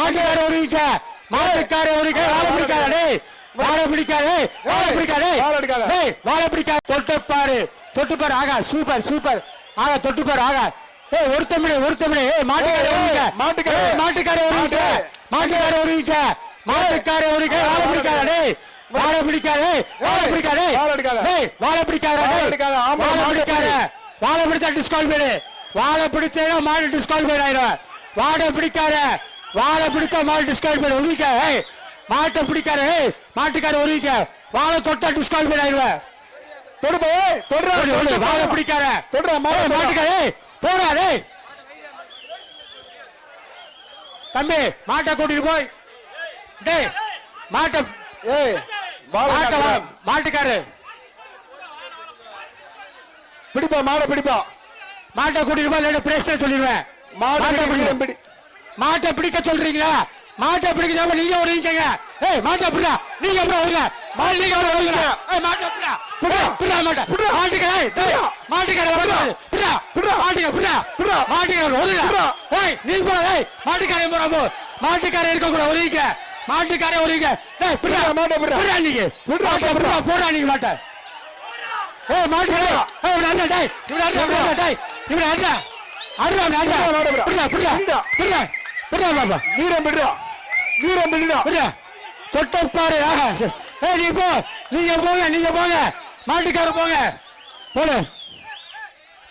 மாட்டுக்கார ஒருவிக்க மாட்டுக்கார ஒருவிக்க வாழை பிடிக்காதே வாழை பிடிக்காதே வாழை பிடிக்காதே வாழை பிடிக்காத தொட்டுப்பாரு ஆகா சூப்பர் சூப்பர் ஆகா தொட்டுப்பாரு ஆகா ஒருத்தமிழ் மாட்டுக்கார ஒருவிக்க மாட்டுக்கார ஒருவிக்க மாட்டுக்கார ஒருவிக்க மாட்டுக்கார ஒருவிக்க வாழை பிடிக்காதே வாழை பிடிக்காதே வாழை பிடிக்காதே வாழை பிடிக்காத வாழை பிடிக்காத வாழை பிடிச்சா டிஸ்குவாலிஃபைடு வாழை பிடிச்சா மாடு டிஸ்குவாலிஃபைடு ஆயிடும் வாழை பிடிக்காத வாழை பிடிச்சா மாடு டிஸ்குவாலிஃபைடு ஒருவிக்க மாட்டை பிடிக்காத மாட்டுக்கார ஒருவிக்க வாழை தொட்டா டிஸ்குவாலிஃபைடு ஆயிடுவேன் வாழை பிடிக்காத மாட்டுக்காரே போடாதே தம்பி மாட்டை கூட்டிட்டு போய் டேய் மாட்டை மாட்டுக்காரு பிடிப்பா மாட்டை பிடிப்பா மாட்டை கூட்டிட்டு போய் பிரேச சொல்லிடுவேன் மாட்டை பிடிக்க சொல்றீங்களா மாட்டை பிடிக்க நீங்க வருவீங்க மாட்டை பிடிடா நீங்க அப்புறம் வருங்க நீங்க அப்புறம் வருங்க மாட்டை பிடிடா பிடா மாட்டை மாட்டுக்காரே மாட்டுக்காரே வரக்கூடாது பிடா மாட்டுக்கார பிடா மாட்டுக்கார வருங்க நீ போற மாட்டுக்காரே போறாமோ மாட்டுக்காரே இருக்க கூட வருவீங்க மாட்டுக்காரே வருவீங்க பிடா மாட்டை பிடா நீங்க போடா நீங்க மாட்டை மாட்டுக்காரே நல்ல டேய் இவன் அல்ல தொட்டப்பாரு நீ போ நீங்க போங்க மாட்டுக்கார போங்க போல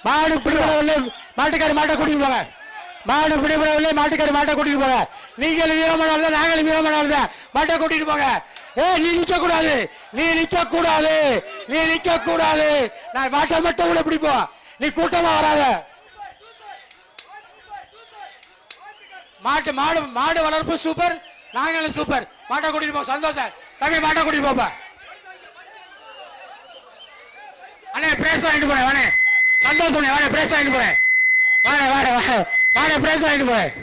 மாடு பிடிபடவில்லை மாட்டுக்கார மாட்டை கூட்டிட்டு போங்க மாடு பிடிபடவில்லை மாட்டுக்கார மாட்டை கூட்டிட்டு போங்க நீங்கள் வீரமனால நாங்களும் வீரமனால மாட்டை கூட்டிட்டு போங்க நீ நிக்க கூடாது நான் மாட்டை மட்டும் கூட பிடிப்போம் நீ கூட்டமா வராத மாடு வளர்ப்பு சூப்பர் நாங்களும் சூப்பர் மாட்டை கூட்டிட்டு போ சந்தோஷம் தம்பி மாட்டை கூட்டிட்டு போப்பா அண்ணே பிரேஸ் வாங்கிட்டு போறேன் வானே சந்தோஷம் வானே பிரேஸ் வாங்கிட்டு போறேன் வானே பிரேஸ் வாங்கிட்டு போறேன்